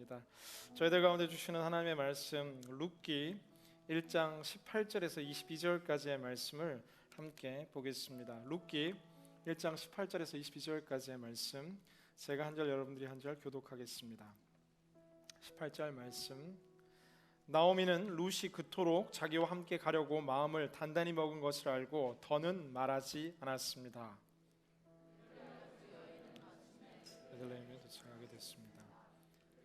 기도하겠습니다. 저희들 가운데 주시는 하나님의 말씀 룻기 1장 18절에서 22절까지의 말씀을 함께 보겠습니다. 룻기 1장 18절에서 22절까지의 말씀, 제가 한 절 여러분들이 한 절 교독하겠습니다. 18절 말씀. 나오미는 룻이 그토록 자기와 함께 가려고 마음을 단단히 먹은 것을 알고 더는 말하지 않았습니다. 베들레헴에 도착하게 됐습니다.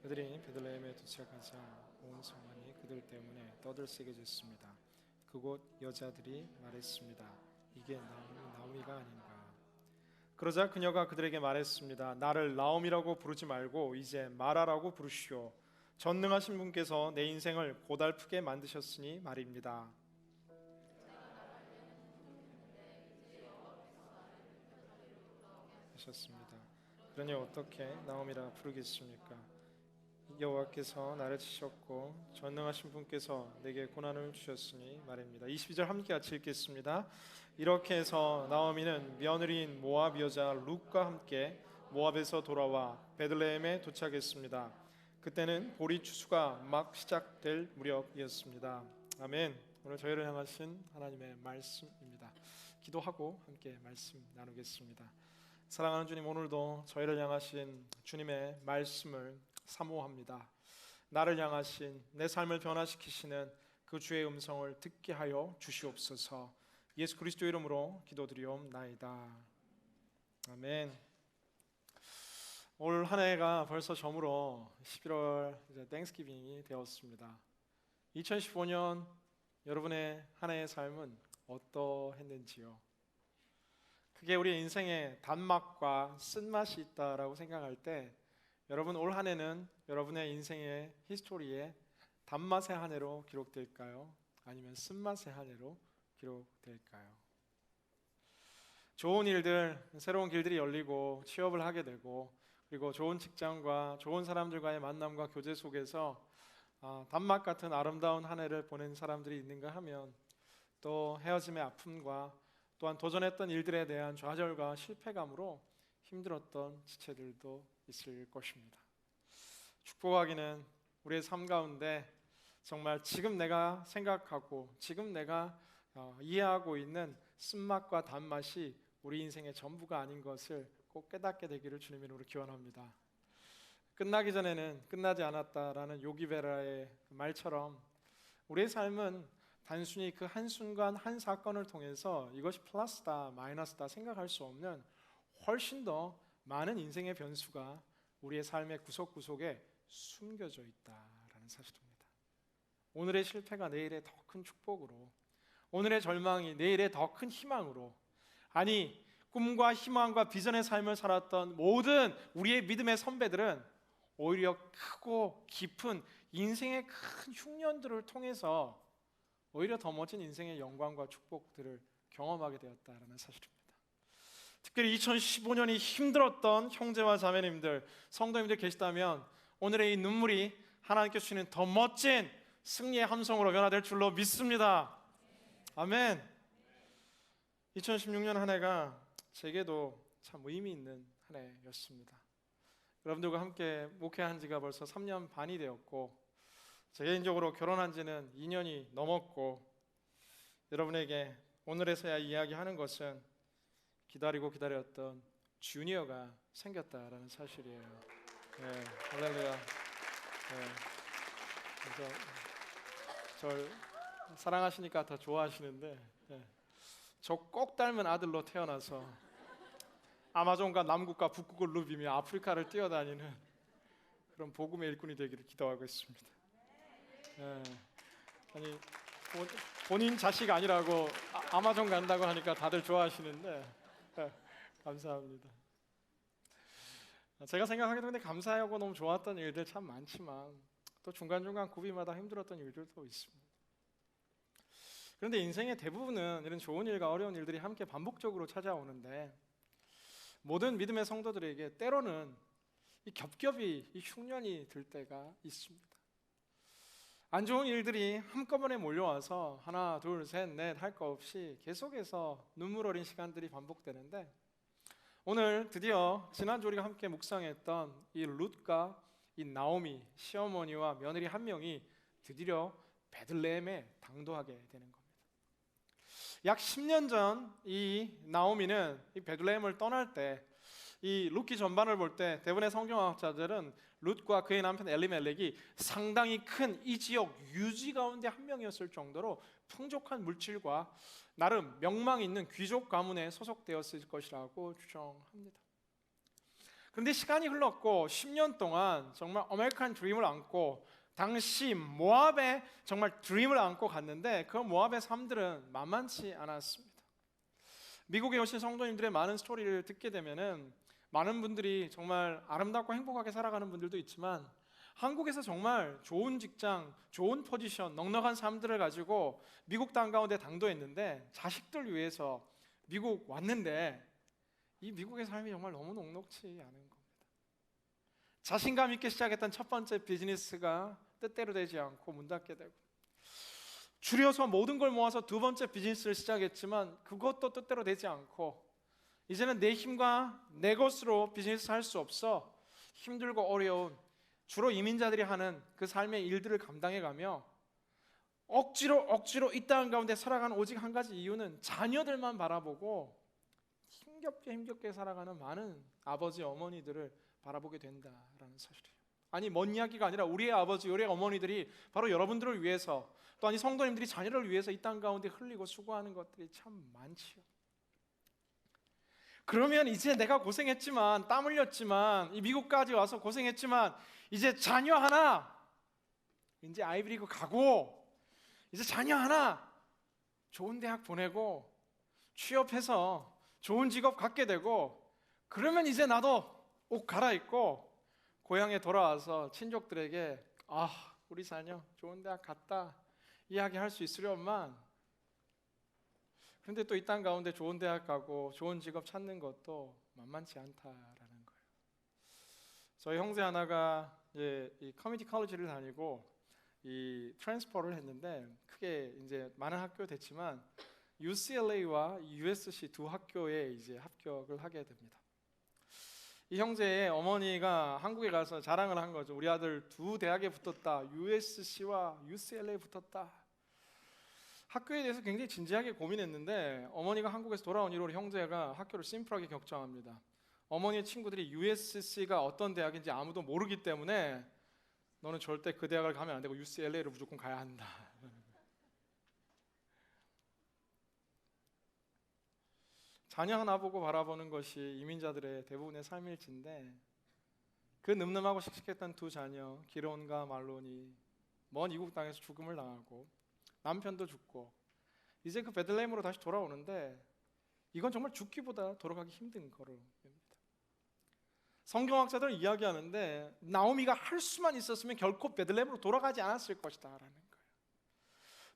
그들이 베들레헴에 도착하자 온 성만이 그들 때문에 떠들썩해졌습니다. 그곳 여자들이 말했습니다. 이게 나오미가 아닌가. 그러자 그녀가 그들에게 말했습니다. 나를 나오미라고 부르지 말고 이제 마라라고 부르시오. 전능하신 분께서 내 인생을 고달프게 만드셨으니 말입니다. 하셨습니다. 그러니 어떻게 나오미라 부르겠습니까? 여호와께서 나를 치셨고 전능하신 분께서 내게 고난을 주셨으니 말입니다. 22절 함께 같이 읽겠습니다. 이렇게 해서 나오미는 며느리인 모압 여자 룻과 함께 모압에서 돌아와 베들레헴에 도착했습니다. 그때는 보리 추수가 막 시작될 무렵이었습니다. 아멘. 오늘 저희를 향하신 하나님의 말씀입니다. 기도하고 함께 말씀 나누겠습니다. 사랑하는 주님, 오늘도 저희를 향하신 주님의 말씀을 사모합니다. 나를 향하신 내 삶을 변화시키시는 그 주의 음성을 듣게 하여 주시옵소서. 예수 그리스도 이름으로 기도드리옵나이다. 아멘. 올 한 해가 벌써 저물어 11월 이제 땡스기빙이 되었습니다. 2015년 여러분의 한 해의 삶은 어떠했는지요? 그게 우리 인생에 단맛과 쓴맛이 있다라고 생각할 때 여러분 올 한 해는 여러분의 인생의 히스토리에 단맛의 한 해로 기록될까요? 아니면 쓴맛의 한 해로 기록될까요? 좋은 일들, 새로운 길들이 열리고 취업을 하게 되고 그리고 좋은 직장과 좋은 사람들과의 만남과 교제 속에서 단맛 같은 아름다운 한 해를 보낸 사람들이 있는가 하면 또 헤어짐의 아픔과 또한 도전했던 일들에 대한 좌절과 실패감으로 힘들었던 지체들도 있을 것입니다. 축복하기는 우리의 삶 가운데 정말 지금 내가 생각하고 지금 내가 이해하고 있는 쓴맛과 단맛이 우리 인생의 전부가 아닌 것을 꼭 깨닫게 되기를 주님의 이름으로 기원합니다. 끝나기 전에는 끝나지 않았다라는 요기베라의 말처럼 우리의 삶은 단순히 그 한순간 한 사건을 통해서 이것이 플러스다 마이너스다 생각할 수 없는 훨씬 더 많은 인생의 변수가 우리의 삶의 구석구석에 숨겨져 있다라는 사실입니다. 오늘의 실패가 내일의 더 큰 축복으로, 오늘의 절망이 내일의 더 큰 희망으로, 아니 꿈과 희망과 비전의 삶을 살았던 모든 우리의 믿음의 선배들은 오히려 크고 깊은 인생의 큰 흉년들을 통해서 오히려 더 멋진 인생의 영광과 축복들을 경험하게 되었다는 사실입니다. 특별히 2015년이 힘들었던 형제와 자매님들, 성도님들 계시다면 오늘의 이 눈물이 하나님께 주시는 더 멋진 승리의 함성으로 변화될 줄로 믿습니다. 아멘. 2016년 한 해가 제게도 참 의미 있는 한 해였습니다. 여러분들과 함께 목회한 지가 벌써 3년 반이 되었고 제 개인적으로 결혼한 지는 2년이 넘었고 여러분에게 오늘에서야 이야기하는 것은 기다리고 기다렸던 주니어가 생겼다라는 사실이에요. 네, 할렐루야. 네, 그래서 절 사랑하시니까 더 좋아하시는데 네, 저 꼭 닮은 아들로 태어나서 아마존과 남극과 북극을 누비며 아프리카를 뛰어다니는 그런 복음의 일꾼이 되기를 기도하고 있습니다. 네, 아니 본인 자식 아니라고 아마존 간다고 하니까 다들 좋아하시는데 감사합니다. 제가 생각하기도 근데 감사하고 너무 좋았던 일들 참 많지만 또 중간중간 고비마다 힘들었던 일들도 있습니다. 그런데 인생의 대부분은 이런 좋은 일과 어려운 일들이 함께 반복적으로 찾아오는데 모든 믿음의 성도들에게 때로는 이 겹겹이 이 흉년이 들 때가 있습니다. 안 좋은 일들이 한꺼번에 몰려와서 하나, 둘, 셋, 넷 할 거 없이 계속해서 눈물 어린 시간들이 반복되는데 오늘 드디어 지난주 우리가 함께 묵상했던 이 룻과 이 나오미 시어머니와 며느리 한 명이 드디어 베들레헴에 당도하게 되는 겁니다. 약 10년 전 이 나오미는 이 베들레헴을 떠날 때 이 룻기 전반을 볼 때 대부분의 성경학자들은 룻과 그의 남편 엘리멜렉이 상당히 큰 이 지역 유지 가운데 한 명이었을 정도로 풍족한 물질과 나름 명망 있는 귀족 가문에 소속되었을 것이라고 추정합니다. 그런데 시간이 흘렀고 10년 동안 정말 아메리칸 드림을 안고 당시 모압의 정말 드림을 안고 갔는데 그 모압의 삶들은 만만치 않았습니다. 미국에 오신 성도님들의 많은 스토리를 듣게 되면은 많은 분들이 정말 아름답고 행복하게 살아가는 분들도 있지만 한국에서 정말 좋은 직장, 좋은 포지션, 넉넉한 삶들을 가지고 미국 땅 가운데 당도했는데 자식들 위해서 미국 왔는데 이 미국의 삶이 정말 너무 녹록지 않은 겁니다. 자신감 있게 시작했던 첫 번째 비즈니스가 뜻대로 되지 않고 문 닫게 되고, 줄여서 모든 걸 모아서 두 번째 비즈니스를 시작했지만 그것도 뜻대로 되지 않고, 이제는 내 힘과 내 것으로 비즈니스 할 수 없어 힘들고 어려운 주로 이민자들이 하는 그 삶의 일들을 감당해가며 억지로 이 땅 가운데 살아가는 오직 한 가지 이유는 자녀들만 바라보고 힘겹게 살아가는 많은 아버지 어머니들을 바라보게 된다라는 사실이에요. 아니 먼 이야기가 아니라 우리의 아버지 우리의 어머니들이 바로 여러분들을 위해서, 또한 이 성도님들이 자녀를 위해서 이 땅 가운데 흘리고 수고하는 것들이 참 많지요. 그러면 이제 내가 고생했지만 땀 흘렸지만 이 미국까지 와서 고생했지만 이제 자녀 하나 이제 아이비리그 가고 이제 자녀 하나 좋은 대학 보내고 취업해서 좋은 직업 갖게 되고 그러면 이제 나도 옷 갈아입고 고향에 돌아와서 친족들에게 우리 자녀 좋은 대학 갔다 이야기할 수 있으련만, 그런데 또 이 땅 가운데 좋은 대학 가고 좋은 직업 찾는 것도 만만치 않다라는 거예요. 저희 형제 하나가 이제 이 커뮤니티 컬리지를 다니고 이 트랜스퍼를 했는데 크게 이제 많은 학교 됐지만 UCLA와 USC 두 학교에 이제 합격을 하게 됩니다. 이 형제의 어머니가 한국에 가서 자랑을 한 거죠. 우리 아들 두 대학에 붙었다. USC와 UCLA에 붙었다. 학교에 대해서 굉장히 진지하게 고민했는데 어머니가 한국에서 돌아온 이후로 형제가 학교를 심플하게 격정합니다. 어머니의 친구들이 USC가 어떤 대학인지 아무도 모르기 때문에 너는 절대 그 대학을 가면 안 되고 UCLA를 무조건 가야 한다. 자녀 하나 보고 바라보는 것이 이민자들의 대부분의 삶일진데, 그 늠름하고 씩씩했던 두 자녀 기론과 말론이 먼 이국 땅에서 죽음을 당하고 남편도 죽고 이제 그 베들레헴으로 다시 돌아오는데 이건 정말 죽기보다 돌아가기 힘든 걸음입니다. 성경학자들은 이야기하는데 나오미가 할 수만 있었으면 결코 베들레헴으로 돌아가지 않았을 것이다 라는 거예요.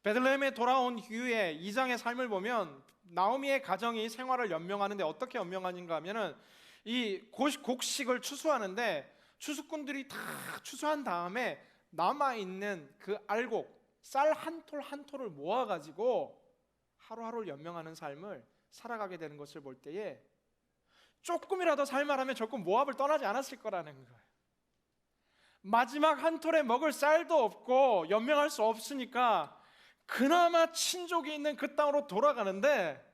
베들레헴에 돌아온 이후에 2장의 삶을 보면 나오미의 가정이 생활을 연명하는데 어떻게 연명하는가 하면은 이 곡식을 추수하는데 추수꾼들이 다 추수한 다음에 남아있는 그 알곡 쌀 한 톨 한 톨을 모아가지고 하루하루를 연명하는 삶을 살아가게 되는 것을 볼 때에 조금이라도 살만하면 결코 모압을 떠나지 않았을 거라는 거예요. 마지막 한 톨에 먹을 쌀도 없고 연명할 수 없으니까 그나마 친족이 있는 그 땅으로 돌아가는데,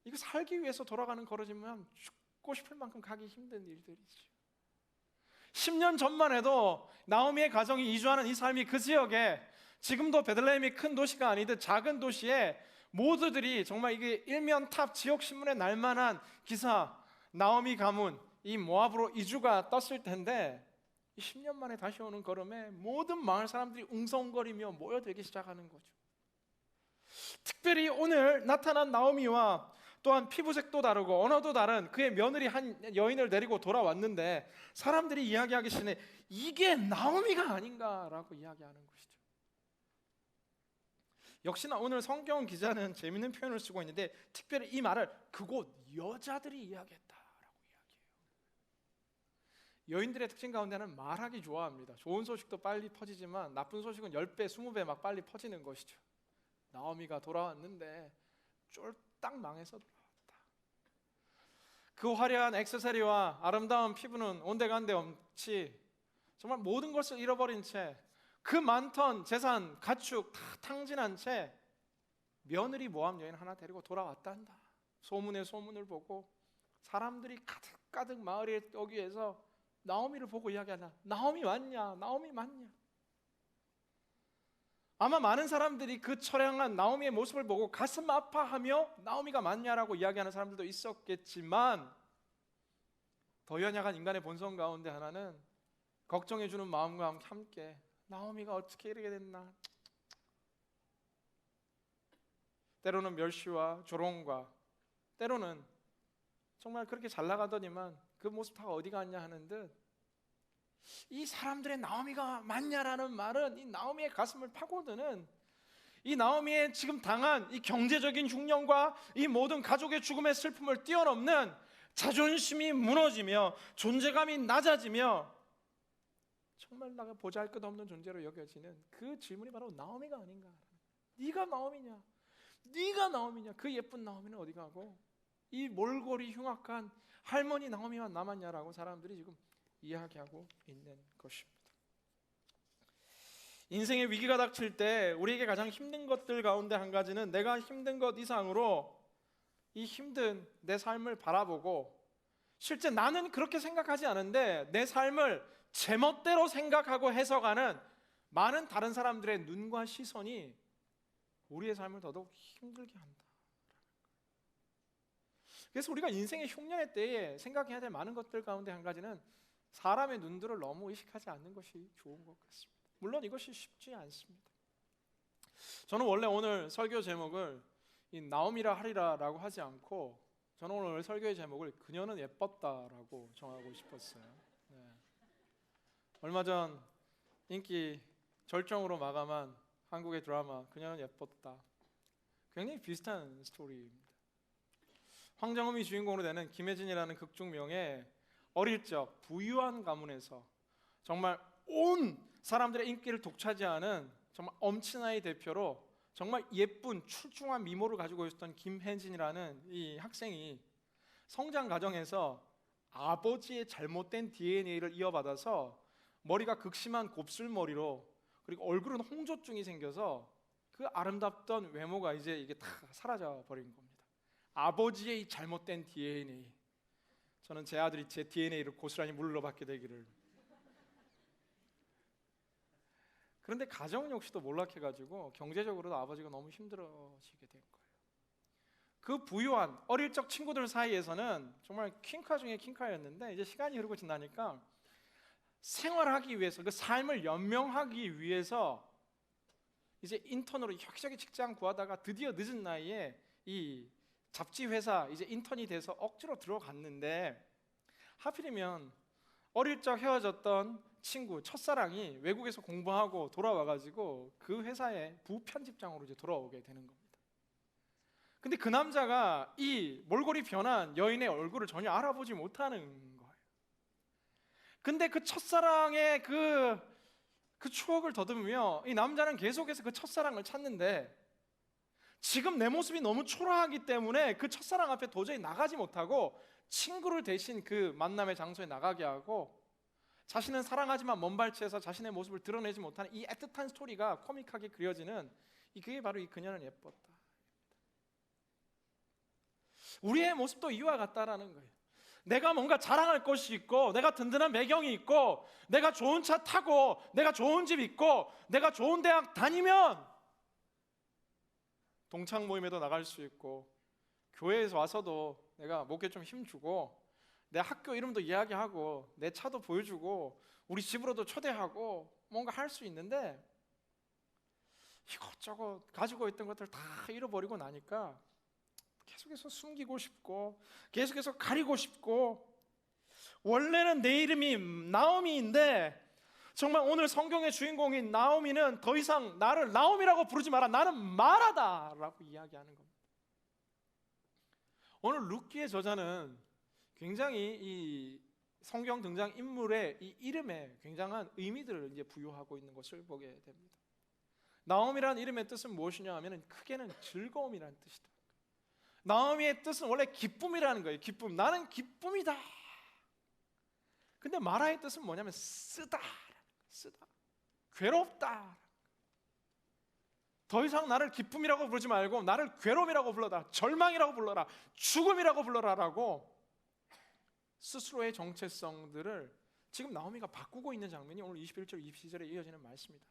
이거 살기 위해서 돌아가는 걸어지면 죽고 싶을 만큼 가기 힘든 일들이죠. 10년 전만 해도 나오미의 가정이 이주하는 이 삶이 그 지역에, 지금도 베들레헴이 큰 도시가 아니듯 작은 도시에 모두들이 정말 이게 일면 탑 지역 신문에 날만한 기사, 나오미 가문 이 모압으로 이주가 떴을 텐데 10년 만에 다시 오는 걸음에 모든 마을 사람들이 웅성거리며 모여들기 시작하는 거죠. 특별히 오늘 나타난 나오미와 또한 피부색도 다르고 언어도 다른 그의 며느리 한 여인을 데리고 돌아왔는데 사람들이 이야기하기 전에 이게 나오미가 아닌가라고 이야기하는 것이죠. 역시나 오늘 성경 기자는 재밌는 표현을 쓰고 있는데 특별히 이 말을 그곳 여자들이 이야기했다라고 이야기해요. 여인들의 특징 가운데는 말하기 좋아합니다. 좋은 소식도 빨리 퍼지지만 나쁜 소식은 10배, 20배 막 빨리 퍼지는 것이죠. 나오미가 돌아왔는데 쫄딱 망해서 돌아왔다. 그 화려한 액세서리와 아름다운 피부는 온데간데 없이 정말 모든 것을 잃어버린 채 그 많던 재산, 가축 다 탕진한 채 며느리 모함 여인 하나 데리고 돌아왔단다. 소문에 소문을 보고 사람들이 가득가득 마을에 오기 위해서 나오미를 보고 이야기하나, 나오미 맞냐? 나오미 맞냐? 아마 많은 사람들이 그 처량한 나오미의 모습을 보고 가슴 아파하며 나오미가 맞냐라고 이야기하는 사람들도 있었겠지만, 더 연약한 인간의 본성 가운데 하나는 걱정해주는 마음과 함께 나오미가 어떻게 이렇게 됐나, 때로는 멸시와 조롱과, 때로는 정말 그렇게 잘 나가더니만 그 모습 다 어디 갔냐 하는 듯, 이 사람들의 나오미가 맞냐라는 말은 이 나오미의 가슴을 파고드는, 이 나오미의 지금 당한 이 경제적인 흉년과 이 모든 가족의 죽음의 슬픔을 뛰어넘는 자존심이 무너지며 존재감이 낮아지며 정말 나가 보잘것없는 존재로 여겨지는 그 질문이 바로 나오미가 아닌가. 네가 나오미냐? 네가 나오미냐? 그 예쁜 나오미는 어디 가고 이 몰골이 흉악한 할머니 나오미만 남았냐라고 사람들이 지금 이야기하고 있는 것입니다. 인생의 위기가 닥칠 때 우리에게 가장 힘든 것들 가운데 한 가지는 내가 힘든 것 이상으로 이 힘든 내 삶을 바라보고, 실제 나는 그렇게 생각하지 않은데 내 삶을 제멋대로 생각하고 해석하는 많은 다른 사람들의 눈과 시선이 우리의 삶을 더더욱 힘들게 한다. 그래서 우리가 인생의 흉년의 때에 생각해야 될 많은 것들 가운데 한 가지는 사람의 눈들을 너무 의식하지 않는 것이 좋은 것 같습니다. 물론 이것이 쉽지 않습니다. 저는 원래 오늘 설교 제목을 이 나오미라 하리라라고 하지 않고, 저는 오늘 설교의 제목을 그녀는 예뻤다라고 정하고 싶었어요. 네. 얼마 전 인기 절정으로 마감한 한국의 드라마 그녀는 예뻤다, 굉장히 비슷한 스토리입니다. 황정음이 주인공으로 되는 김혜진이라는 극중명의 어릴 적 부유한 가문에서 정말 온 사람들의 인기를 독차지하는 정말 엄친아이 대표로 정말 예쁜 출중한 미모를 가지고 있었던 김혜진이라는 이 학생이 성장 과정에서 아버지의 잘못된 DNA를 이어받아서 머리가 극심한 곱슬머리로, 그리고 얼굴은 홍조증이 생겨서 그 아름답던 외모가 이제 이게 다 사라져 버린 겁니다. 아버지의 이 잘못된 DNA. 저는 제 아들이 제 DNA를 고스란히 물러받게 되기를. 그런데 가정 역시도 몰락해가지고 경제적으로도 아버지가 너무 힘들어지게 된 거예요. 그 부유한 어릴 적 친구들 사이에서는 정말 퀸카 중에 퀸카였는데, 이제 시간이 흐르고 지나니까 생활하기 위해서, 그 삶을 연명하기 위해서 이제 인턴으로 여기저기 직장 구하다가 드디어 늦은 나이에 이 잡지 회사 이제 인턴이 돼서 억지로 들어갔는데, 하필이면 어릴 적 헤어졌던 친구 첫사랑이 외국에서 공부하고 돌아와가지고 그 회사의 부편집장으로 이제 돌아오게 되는 겁니다. 근데 그 남자가 이 몰골이 변한 여인의 얼굴을 전혀 알아보지 못하는 거예요. 근데 그 첫사랑의 그 추억을 더듬으며 이 남자는 계속해서 그 첫사랑을 찾는데, 지금 내 모습이 너무 초라하기 때문에 그 첫사랑 앞에 도저히 나가지 못하고 친구를 대신 그 만남의 장소에 나가게 하고, 자신은 사랑하지만 먼발치에서 자신의 모습을 드러내지 못하는 이 애틋한 스토리가 코믹하게 그려지는, 그게 바로 이 그녀는 예뻤다. 우리의 모습도 이와 같다라는 거예요. 내가 뭔가 자랑할 것이 있고, 내가 든든한 배경이 있고, 내가 좋은 차 타고, 내가 좋은 집 있고, 내가 좋은 대학 다니면 동창 모임에도 나갈 수 있고, 교회에서 와서도 내가 목에 좀 힘주고, 내 학교 이름도 이야기하고, 내 차도 보여주고, 우리 집으로도 초대하고 뭔가 할 수 있는데, 이것저것 가지고 있던 것들 다 잃어버리고 나니까 계속해서 숨기고 싶고, 계속해서 가리고 싶고, 원래는 내 이름이 나오미인데 정말 오늘 성경의 주인공인 나오미는 더 이상 나를 나오미라고 부르지 마라, 나는 마라다라고 이야기하는 겁니다. 오늘 룻기의 저자는 굉장히 이 성경 등장 인물의 이 이름에 굉장한 의미들을 이제 부여하고 있는 것을 보게 됩니다. 나오미라는 이름의 뜻은 무엇이냐 하면 크게는 즐거움이라는 뜻이다. 나오미의 뜻은 원래 기쁨이라는 거예요. 기쁨. 나는 기쁨이다. 근데 마라의 뜻은 뭐냐면 쓰다라는 쓰다. 괴롭다. 더 이상 나를 기쁨이라고 부르지 말고 나를 괴로움이라고 불러라. 절망이라고 불러라. 죽음이라고 불러라라고 스스로의 정체성들을 지금 나오미가 바꾸고 있는 장면이 오늘 21절 22절에 이어지는 말씀이다.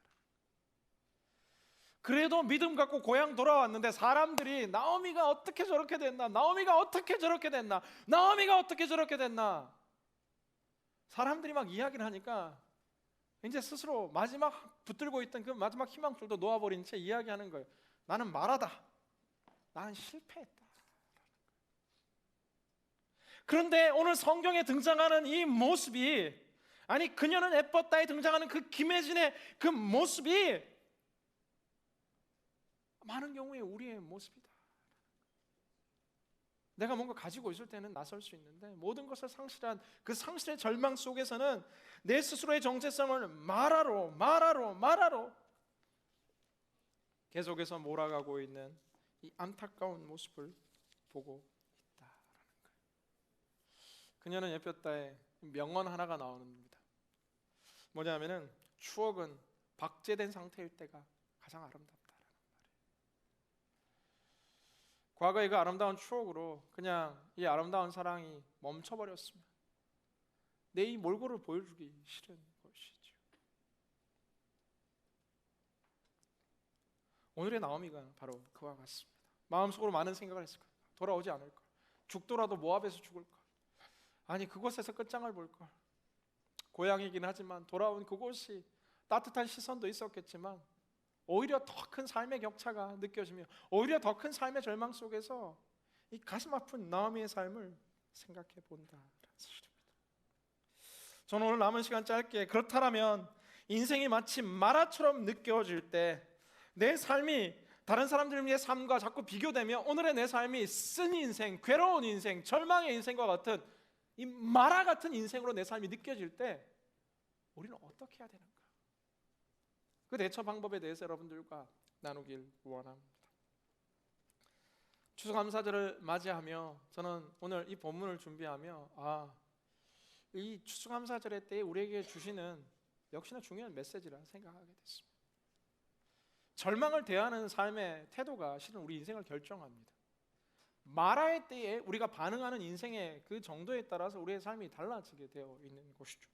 그래도 믿음 갖고 고향 돌아왔는데 사람들이 나오미가 어떻게 저렇게 됐나? 나오미가 어떻게 저렇게 됐나? 나오미가 어떻게 저렇게 됐나? 사람들이 막 이야기를 하니까 이제 스스로 마지막 붙들고 있던 그 마지막 희망줄도 놓아버린 채 이야기하는 거예요. 나는 말하다. 나는 실패했다. 그런데 오늘 성경에 등장하는 이 모습이, 아니 그녀는 에퍼다에 등장하는 그 김혜진의 그 모습이 많은 경우에 우리의 모습이다. 내가 뭔가 가지고 있을 때는 나설 수 있는데 모든 것을 상실한 그 상실의 절망 속에서는 내 스스로의 정체성을 말하러 계속해서 몰아가고 있는 이 안타까운 모습을 보고 있다라는 거예요. 그녀는 예표다에 명언 하나가 나옵니다. 뭐냐면은 추억은 박제된 상태일 때가 가장 아름답다. 과거의 그 아름다운 추억으로 그냥 이 아름다운 사랑이 멈춰버렸으면 내 이 몰골을 보여주기 싫은 것이죠. 오늘의 나오미가 바로 그와 같습니다. 마음속으로 많은 생각을 했을 거예요. 돌아오지 않을 걸. 죽더라도 모압에서 죽을 걸. 아니 그곳에서 끝장을 볼 걸. 고향이긴 하지만 돌아온 그곳이 따뜻한 시선도 있었겠지만 오히려 더 큰 삶의 격차가 느껴지며 오히려 더 큰 삶의 절망 속에서 이 가슴 아픈 나오미의 삶을 생각해 본다라는 사실입니다. 저는 오늘 남은 시간 짧게 그렇다면 인생이 마치 마라처럼 느껴질 때 내 삶이 다른 사람들의 삶과 자꾸 비교되며 오늘의 내 삶이 쓴 인생, 괴로운 인생, 절망의 인생과 같은 이 마라 같은 인생으로 내 삶이 느껴질 때 우리는 어떻게 해야 되는가? 그 대처 방법에 대해서 여러분들과 나누길 원합니다. 추수감사절을 맞이하며 저는 오늘 이 본문을 준비하며 이 추수감사절의 때에 우리에게 주시는 역시나 중요한 메시지라 생각하게 됐습니다. 절망을 대하는 삶의 태도가 실은 우리 인생을 결정합니다. 마라의 때에 우리가 반응하는 인생의 그 정도에 따라서 우리의 삶이 달라지게 되어 있는 것이죠.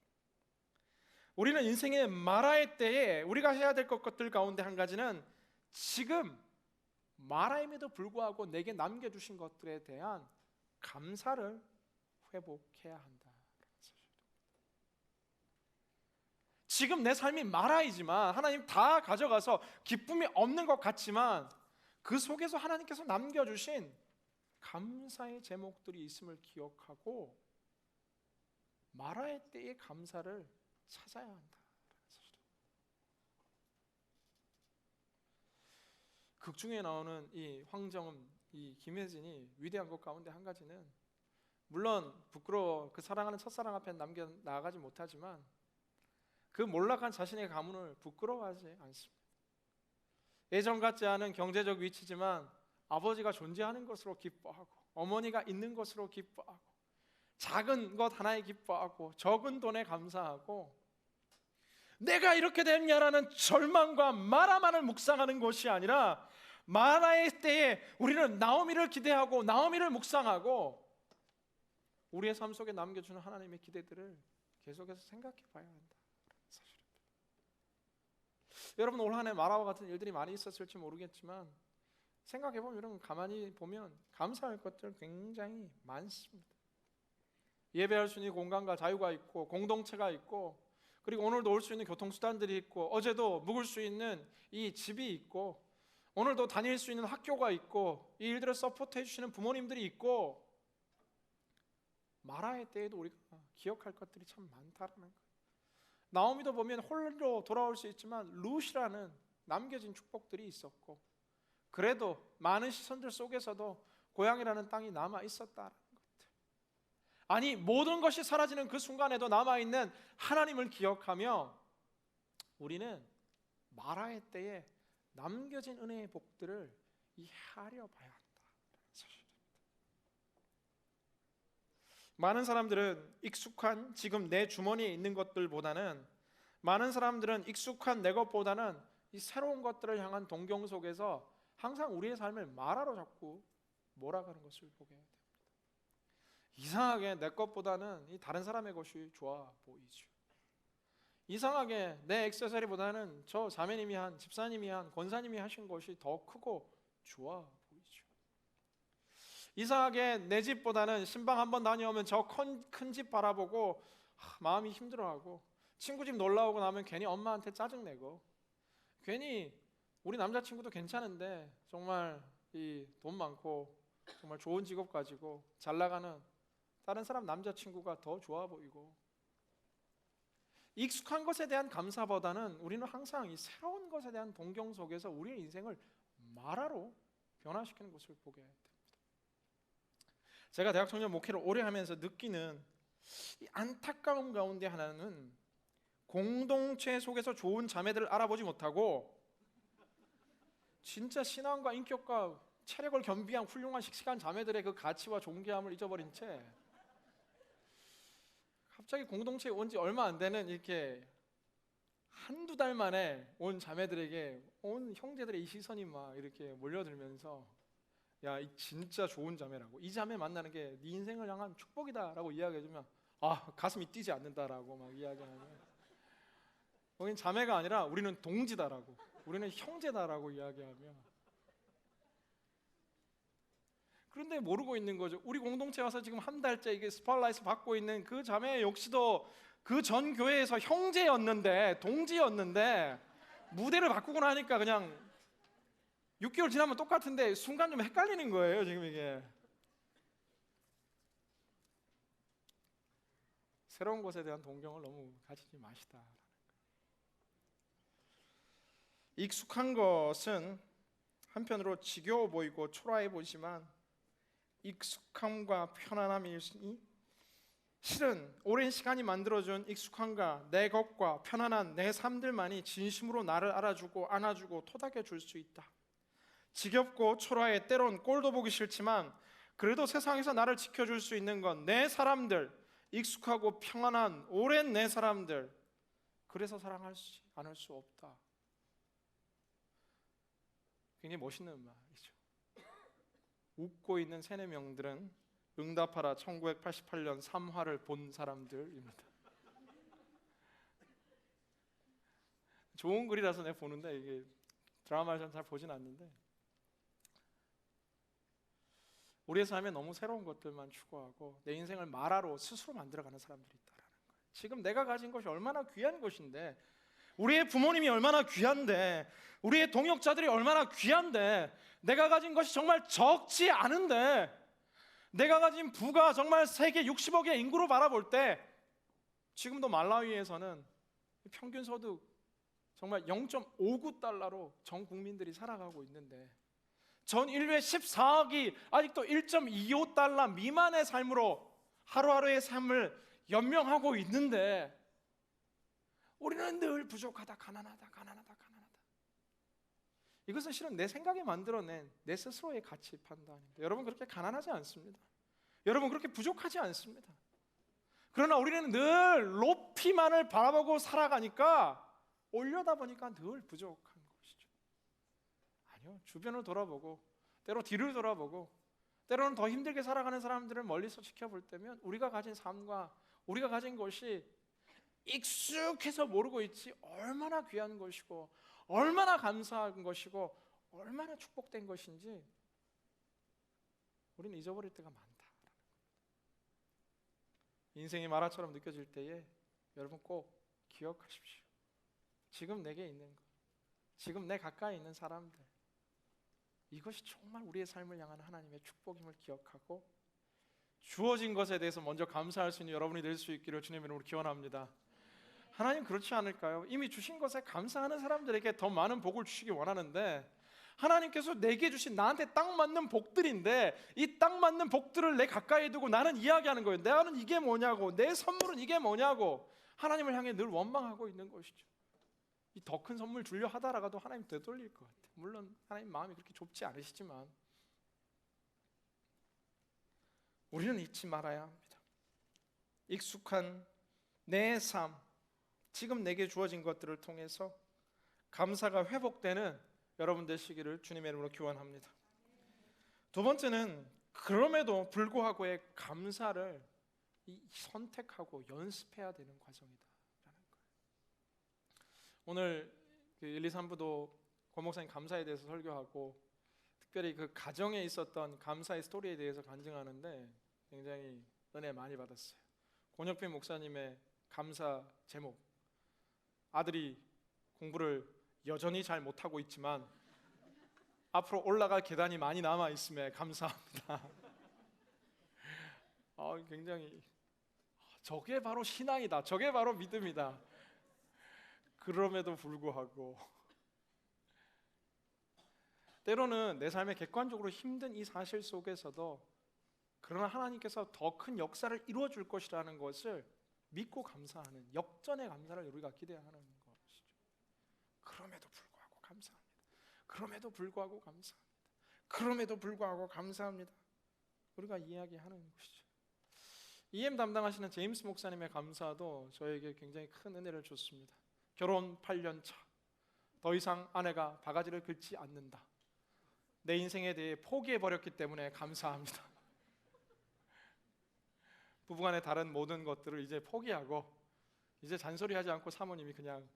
우리는 인생의 마라의 때에 우리가 해야 될 것들 가운데 한 가지는 지금 마라임에도 불구하고 내게 남겨주신 것들에 대한 감사를 회복해야 한다. 지금 내 삶이 마라이지만 하나님 다 가져가서 기쁨이 없는 것 같지만 그 속에서 하나님께서 남겨주신 감사의 제목들이 있음을 기억하고 마라의 때의 감사를 찾아야 한다. 극 중에 나오는 이 황정음, 이 김혜진이 위대한 것 가운데 한 가지는 물론 부끄러워 그 사랑하는 첫사랑 앞에 남겨 나아가지 못하지만 그 몰락한 자신의 가문을 부끄러워하지 않습니다. 예전 같지 않은 경제적 위치지만 아버지가 존재하는 것으로 기뻐하고 어머니가 있는 것으로 기뻐하고 작은 것 하나에 기뻐하고 적은 돈에 감사하고 내가 이렇게 됐냐라는 절망과 마라만을 묵상하는 것이 아니라 마라의 때에 우리는 나오미를 기대하고 나오미를 묵상하고 우리의 삶 속에 남겨주는 하나님의 기대들을 계속해서 생각해 봐야 한다. 사실입니다. 여러분 올 한 해 마라와 같은 일들이 많이 있었을지 모르겠지만 생각해 보면 여러분 가만히 보면 감사할 것들 굉장히 많습니다. 예배할 수 있는 공간과 자유가 있고 공동체가 있고 그리고 오늘도 올 수 있는 교통수단들이 있고 어제도 묵을 수 있는 이 집이 있고 오늘도 다닐 수 있는 학교가 있고 이 일들을 서포트해 주시는 부모님들이 있고 마라의 때에도 우리가 기억할 것들이 참 많다라는 거예요. 나오미도 보면 홀로 돌아올 수 있지만 룻이라는 남겨진 축복들이 있었고 그래도 많은 시선들 속에서도 고향이라는 땅이 남아 있었다라는 것들. 아니 모든 것이 사라지는 그 순간에도 남아있는 하나님을 기억하며 우리는 마라의 때에 남겨진 은혜의 복들을 헤아려 봐야 한다는 사실입니다. 많은 사람들은 익숙한 지금 내 주머니에 있는 것들보다는 많은 사람들은 익숙한 내 것보다는 이 새로운 것들을 향한 동경 속에서 항상 우리의 삶을 말하러 자꾸 몰아가는 것을 보게 됩니다. 이상하게 내 것보다는 이 다른 사람의 것이 좋아 보이죠. 이상하게 내 액세서리보다는 저 자매님이 한, 집사님이 한, 권사님이 하신 것이 더 크고 좋아 보이죠. 이상하게 내 집보다는 신방 한번 다녀오면 저 큰 집 바라보고 마음이 힘들어하고, 친구 집 놀러 오고 나면 괜히 엄마한테 짜증내고, 괜히 우리 남자친구도 괜찮은데 정말 이 돈 많고 정말 좋은 직업 가지고 잘 나가는 다른 사람 남자친구가 더 좋아 보이고, 익숙한 것에 대한 감사보다는 우리는 항상 이 새로운 것에 대한 동경 속에서 우리의 인생을 마라로 변화시키는 것을 보게 됩니다. 제가 대학 청년 목회를 오래 하면서 느끼는 이 안타까움 가운데 하나는, 공동체 속에서 좋은 자매들을 알아보지 못하고 진짜 신앙과 인격과 체력을 겸비한 훌륭한 씩씩한 자매들의 그 가치와 존귀함을 잊어버린 채 갑자기 공동체에 온 지 얼마 안 되는 이렇게 한두 달 만에 온 자매들에게 온 형제들의 이 시선이 막 이렇게 몰려들면서, 야, 이 진짜 좋은 자매라고, 이 자매 만나는 게 네 인생을 향한 축복이다라고 이야기해주면 가슴이 뛰지 않는다라고 막 이야기하면, 거긴 자매가 아니라 우리는 동지다라고, 우리는 형제다라고 이야기하며, 그런데 모르고 있는 거죠. 우리 공동체 와서 지금 한 달째 이게 스팟라이트 받고 있는 그 자매 역시도 그 전 교회에서 형제였는데, 동지였는데, 무대를 바꾸고 나니까 그냥 6개월 지나면 똑같은데 순간 좀 헷갈리는 거예요. 지금 이게 새로운 것에 대한 동경을 너무 가지지 마시다. 익숙한 것은 한편으로 지겨워 보이고 초라해 보이지만, 익숙함과 편안함이 실은 오랜 시간이 만들어준 익숙함과 내 것과 편안한 내 삶들만이 진심으로 나를 알아주고 안아주고 토닥여줄 수 있다. 지겹고 초라해 때론 꼴도 보기 싫지만 그래도 세상에서 나를 지켜줄 수 있는 건 내 사람들, 익숙하고 평안한 오랜 내 사람들, 그래서 사랑하지 않을 수 없다. 굉장히 멋있는 말이죠. 웃고 있는 세네 명들은 응답하라 1988년 3화를 본 사람들입니다. 좋은 글이라서 내가 보는데, 이게 드라마를 잘 보진 않는데, 우리의 삶에 너무 새로운 것들만 추구하고 내 인생을 마라로 스스로 만들어가는 사람들이 있다라는 거예요. 지금 내가 가진 것이 얼마나 귀한 것인데, 우리의 부모님이 얼마나 귀한데, 우리의 동역자들이 얼마나 귀한데, 내가 가진 것이 정말 적지 않은데, 내가 가진 부가 정말 세계 60억의 인구로 바라볼 때 지금도 말라위에서는 평균 소득 정말 0.59달러로 전 국민들이 살아가고 있는데, 전 인류의 14억이 아직도 1.25달러 미만의 삶으로 하루하루의 삶을 연명하고 있는데, 우리는 늘 부족하다, 가난하다. 이것은 실은 내 생각이 만들어낸 내 스스로의 가치 판단입니다. 여러분 그렇게 가난하지 않습니다. 여러분 그렇게 부족하지 않습니다. 그러나 우리는 늘 높이만을 바라보고 살아가니까 올려다 보니까 늘 부족한 것이죠. 아니요, 주변을 돌아보고, 때로 뒤를 돌아보고, 때로는 더 힘들게 살아가는 사람들을 멀리서 지켜볼 때면 우리가 가진 삶과 우리가 가진 것이 익숙해서 모르고 있지 얼마나 귀한 것이고 얼마나 감사한 것이고 얼마나 축복된 것인지 우리는 잊어버릴 때가 많다. 인생이 마라처럼 느껴질 때에 여러분 꼭 기억하십시오. 지금 내게 있는 것, 지금 내 가까이 있는 사람들, 이것이 정말 우리의 삶을 향한 하나님의 축복임을 기억하고 주어진 것에 대해서 먼저 감사할 수 있는 여러분이 될 수 있기를 주님의 이름으로 기원합니다. 하나님 그렇지 않을까요? 이미 주신 것에 감사하는 사람들에게 더 많은 복을 주시기 원하는데, 하나님께서 내게 주신 나한테 딱 맞는 복들인데 이 딱 맞는 복들을 내 가까이 두고 나는 이야기하는 거예요. 나는 이게 뭐냐고, 내 선물은 이게 뭐냐고 하나님을 향해 늘 원망하고 있는 것이죠. 이 더 큰 선물 주려 하다가도 하나님 되돌릴 것 같아요. 물론 하나님 마음이 그렇게 좁지 않으시지만 우리는 잊지 말아야 합니다. 익숙한 내 삶, 지금 내게 주어진 것들을 통해서 감사가 회복되는 여러분 되시기를 주님의 이름으로 축원합니다. 두 번째는 그럼에도 불구하고의 감사를 선택하고 연습해야 되는 과정이다라는 거예요. 오늘 1, 2, 3부도 권 목사님 감사에 대해서 설교하고 특별히 그 가정에 있었던 감사의 스토리에 대해서 간증하는데 굉장히 은혜 많이 받았어요. 권혁빈 목사님의 감사 제목, 아들이 공부를 여전히 잘 못하고 있지만 앞으로 올라갈 계단이 많이 남아 있음에 감사합니다. 굉장히 저게 바로 신앙이다, 저게 바로 믿음이다. 그럼에도 불구하고 때로는 내 삶에 객관적으로 힘든 이 사실 속에서도 그러나 하나님께서 더 큰 역사를 이루어 줄 것이라는 것을 믿고 감사하는 역전의 감사를 우리가 기대하는 것이죠. 그럼에도 불구하고 감사합니다. 그럼에도 불구하고 감사합니다. 그럼에도 불구하고 감사합니다. 우리가 이야기하는 것이죠. EM 담당하시는 제임스 목사님의 감사도 저에게 굉장히 큰 은혜를 줬습니다. 결혼 8년 차, 더 이상 아내가 바가지를 긁지 않는다. 내 인생에 대해 포기해버렸기 때문에 감사합니다. 부부간의 다른 모든 것들을 이제 포기하고 이제 잔소리하지 않고 사모님이 그냥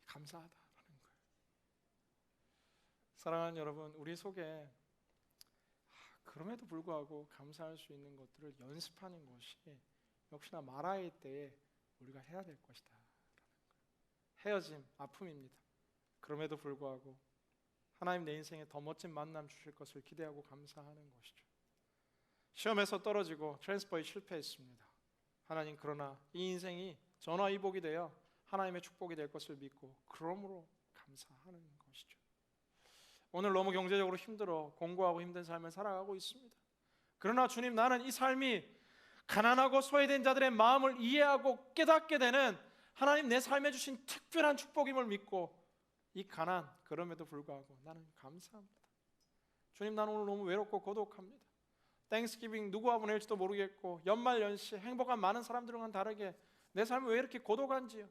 감사하다라는 거예요. 사랑하는 여러분, 우리 속에 그럼에도 불구하고 감사할 수 있는 것들을 연습하는 것이 역시나 마라의 때에 우리가 해야 될 것이다 라는 거예요. 헤어짐, 아픔입니다. 그럼에도 불구하고 하나님 내 인생에 더 멋진 만남 주실 것을 기대하고 감사하는 것이죠. 시험에서 떨어지고 트랜스퍼에 실패했습니다. 하나님, 그러나 이 인생이 전화위복이 되어 하나님의 축복이 될 것을 믿고 그러므로 감사하는 것이죠. 오늘 너무 경제적으로 힘들어 공고하고 힘든 삶을 살아가고 있습니다. 그러나 주님, 나는 이 삶이 가난하고 소외된 자들의 마음을 이해하고 깨닫게 되는 하나님 내 삶에 주신 특별한 축복임을 믿고 이 가난, 그럼에도 불구하고 나는 감사합니다. 주님, 나는 오늘 너무 외롭고 고독합니다. 땡스기빙 누구와 보낼지도 모르겠고 연말연시 행복한 많은 사람들과는 다르게 내 삶이 왜 이렇게 고독한지요.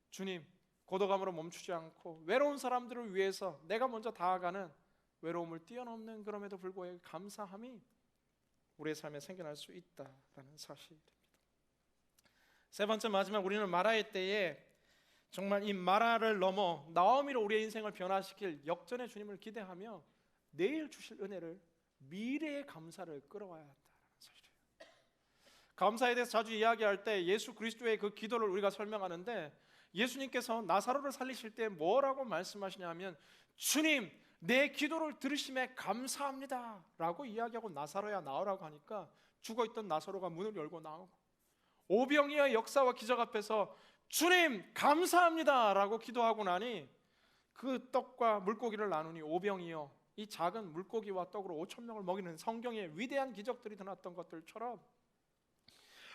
주님, 고독함으로 멈추지 않고 외로운 사람들을 위해서 내가 먼저 다가가는 외로움을 뛰어넘는 그럼에도 불구하고 감사함이 우리의 삶에 생겨날 수 있다라는 사실입니다. 세 번째, 마지막, 우리는 마라의 때에 정말 이 마라를 넘어 나오미로 우리의 인생을 변화시킬 역전의 주님을 기대하며 내일 주실 은혜를, 미래의 감사를 끌어와야 한다는 사실이에요. 감사에 대해서 자주 이야기할 때 예수 그리스도의 그 기도를 우리가 설명하는데 예수님께서 나사로를 살리실 때 뭐라고 말씀하시냐면 주님, 내 기도를 들으심에 감사합니다 라고 이야기하고 나사로야 나오라고 하니까 죽어있던 나사로가 문을 열고 나오고, 오병이어의 역사와 기적 앞에서 주님 감사합니다 라고 기도하고 나니 그 떡과 물고기를 나누니 오병이어, 이 작은 물고기와 떡으로 5,000명을 먹이는 성경의 위대한 기적들이 드러났던 것들처럼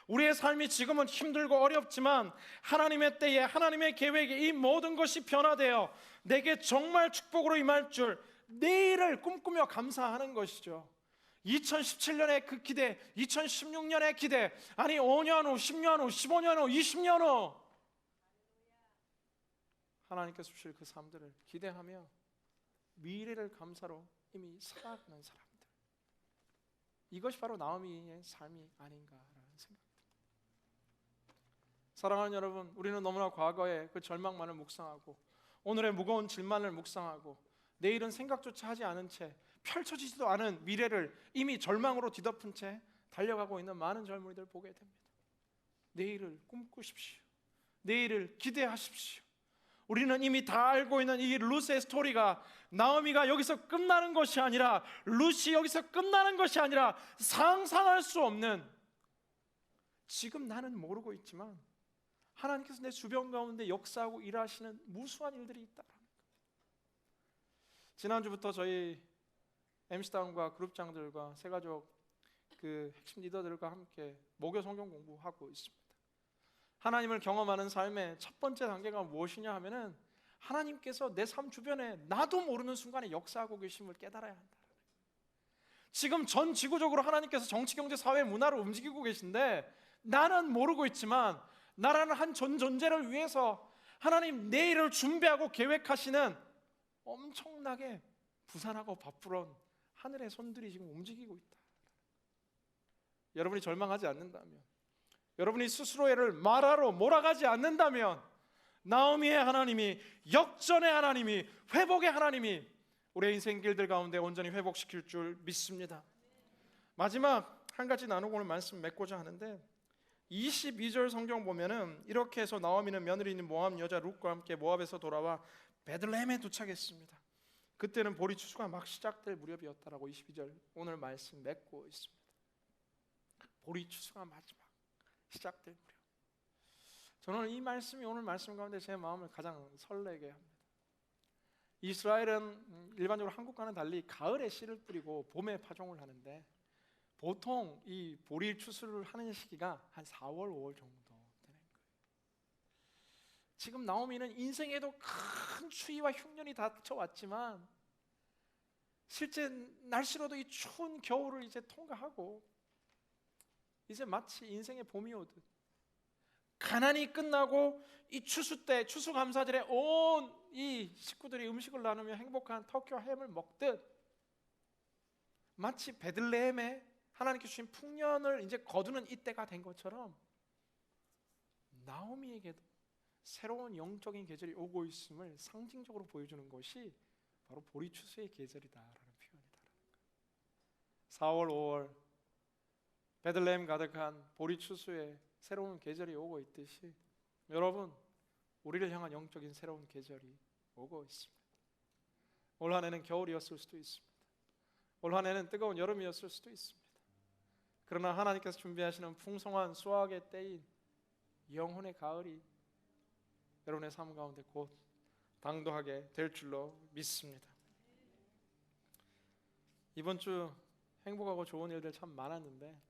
우리의 삶이 지금은 힘들고 어렵지만 하나님의 때에, 하나님의 계획에 이 모든 것이 변화되어 내게 정말 축복으로 임할 줄 내일을 꿈꾸며 감사하는 것이죠. 2017년의 그 기대, 2016년의 기대, 아니 5년 후, 10년 후, 15년 후, 20년 후 하나님께서 주실 그 삶들을 기대하며 미래를 감사로 이미 살아가는 사람들, 이것이 바로 나오미의 삶이 아닌가라는 생각입니다. 사랑하는 여러분, 우리는 너무나 과거의 그 절망만을 묵상하고 오늘의 무거운 질만을 묵상하고 내일은 생각조차 하지 않은 채 펼쳐지지도 않은 미래를 이미 절망으로 뒤덮은 채 달려가고 있는 많은 젊은이들 보게 됩니다. 내일을 꿈꾸십시오. 내일을 기대하십시오. 우리는 이미 다 알고 있는 이 룻의 스토리가 나오미가 여기서 끝나는 것이 아니라, 룻이 여기서 끝나는 것이 아니라 상상할 수 없는, 지금 나는 모르고 있지만 하나님께서 내 주변 가운데 역사하고 일하시는 무수한 일들이 있다라는 거예요. 지난주부터 저희 MC다운과 그룹장들과 새가족 그 핵심 리더들과 함께 목요 성경 공부하고 있습니다. 하나님을 경험하는 삶의 첫 번째 단계가 무엇이냐 하면은 하나님께서 내 삶 주변에 나도 모르는 순간에 역사하고 계심을 깨달아야 한다. 지금 전 지구적으로 하나님께서 정치, 경제, 사회, 문화를 움직이고 계신데 나는 모르고 있지만 나라는 한 존재를 위해서 하나님 내일을 준비하고 계획하시는 엄청나게 부산하고 바쁘런 하늘의 손들이 지금 움직이고 있다. 여러분이 절망하지 않는다면, 여러분이 스스로를 마라로 몰아가지 않는다면, 나오미의 하나님이, 역전의 하나님이, 회복의 하나님이 우리의 인생 길들 가운데 온전히 회복시킬 줄 믿습니다. 마지막 한 가지 나누고 오늘 말씀 맺고자 하는데, 22절 성경 보면은 이렇게 해서 나오미는 며느리 있는 모압 여자 룻과 함께 모압에서 돌아와 베들레헴에 도착했습니다. 그때는 보리 추수가 막 시작될 무렵이었다라고 22절 오늘 말씀 맺고 있습니다. 보리 추수가 마지막 시작될 무렵. 저는 이 말씀이 오늘 말씀 가운데 제 마음을 가장 설레게 합니다. 이스라엘은 일반적으로 한국과는 달리 가을에 씨를 뿌리고 봄에 파종을 하는데, 보통 이 보리 추수를 하는 시기가 한 4월, 5월 정도 되는 거예요. 지금 나오미는 인생에도 큰 추위와 흉년이 닥쳐왔지만 실제 날씨로도 이 추운 겨울을 이제 통과하고 이제 마치 인생의 봄이 오듯, 가난이 끝나고 이 추수 때, 추수감사절에 온 이 식구들이 음식을 나누며 행복한 터키와 햄을 먹듯, 마치 베들레헴에 하나님께 주신 풍년을 이제 거두는 이때가 된 것처럼 나오미에게도 새로운 영적인 계절이 오고 있음을 상징적으로 보여주는 것이 바로 보리 추수의 계절이다라는 표현이다. 4월, 5월 베들레헴 가득한 보리 추수의 새로운 계절이 오고 있듯이, 여러분, 우리를 향한 영적인 새로운 계절이 오고 있습니다. 올 한 해는 겨울이었을 수도 있습니다. 올 한 해는 뜨거운 여름이었을 수도 있습니다. 그러나 하나님께서 준비하시는 풍성한 수확의 때인 영혼의 가을이 여러분의 삶 가운데 곧 당도하게 될 줄로 믿습니다. 이번 주 행복하고 좋은 일들 참 많았는데,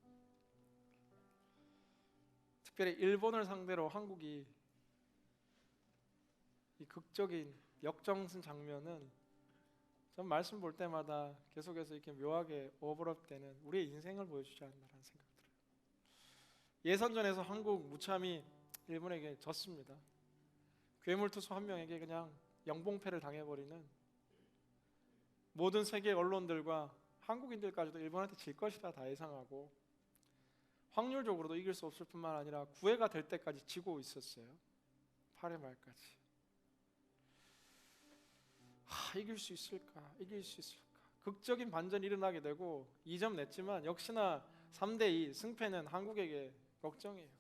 특별히 일본을 상대로 한국이 이 극적인 역정승 장면은 전 말씀 볼 때마다 계속해서 이렇게 묘하게 오버랩되는 우리의 인생을 보여주지 않나라는 생각 들어요. 예선전에서 한국 무참히 일본에게 졌습니다. 괴물 투수 한 명에게 그냥 영봉패를 당해버리는, 모든 세계 언론들과 한국인들까지도 일본한테 질 것이다 다 예상하고, 확률적으로도 이길 수 없을 뿐만 아니라 9회가 될 때까지 지고 있었어요. 8회 말까지. 이길 수 있을까? 이길 수 있을까? 극적인 반전이 일어나게 되고 2점 냈지만 역시나 3대2 승패는 한국에게 걱정이에요.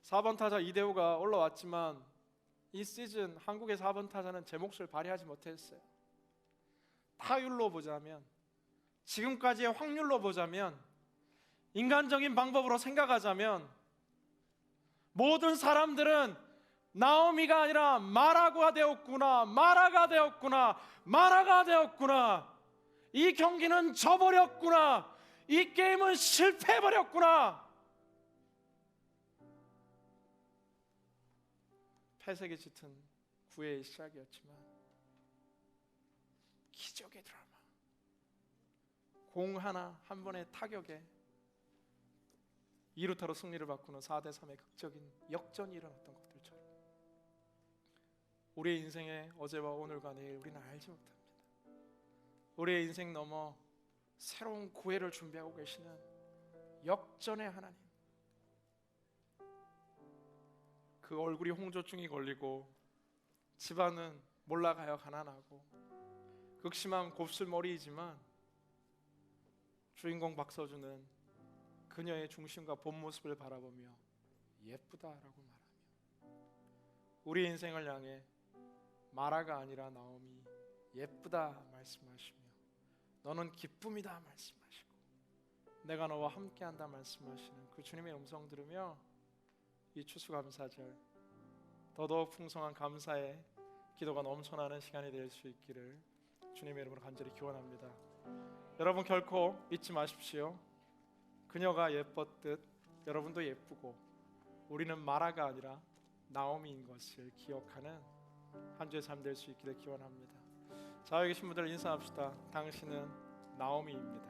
4번 타자 이대호가 올라왔지만 이 시즌 한국의 4번 타자는 제 몫을 발휘하지 못했어요. 타율로 보자면, 지금까지의 확률로 보자면, 인간적인 방법으로 생각하자면 모든 사람들은 나오미가 아니라 마라가 되었구나, 마라가 되었구나, 마라가 되었구나, 이 경기는 져버렸구나, 이 게임은 실패해버렸구나, 패색이 짙은 9회의 시작이었지만 기적의 드라마, 공 하나 한 번의 타격에 2루타로 승리를 바꾸는 4대3의 극적인 역전이 일어났던 것들처럼 우리의 인생의 어제와 오늘과 내일 우리는 알지 못합니다. 우리의 인생 넘어 새로운 구애를 준비하고 계시는 역전의 하나님, 그 얼굴이 홍조증이 걸리고 집안은 몰라가여 가난하고 극심한 곱슬머리이지만 주인공 박서준은 그녀의 중심과 본 모습을 바라보며 예쁘다라고 말하며 우리 인생을 향해 마라가 아니라 나오미 예쁘다 말씀하시며 너는 기쁨이다 말씀하시고 내가 너와 함께한다 말씀하시는 그 주님의 음성 들으며 이 추수감사절 더더욱 풍성한 감사의 기도가 넘쳐나는 시간이 될 수 있기를 주님의 이름으로 간절히 기원합니다. 여러분 결코 잊지 마십시오. 그녀가 예뻤듯 여러분도 예쁘고 우리는 마라가 아니라 나오미인 것을 기억하는 한 주의 삶 될 수 있기를 기원합니다. 좌우에 계신 분들 인사합시다. 당신은 나오미입니다.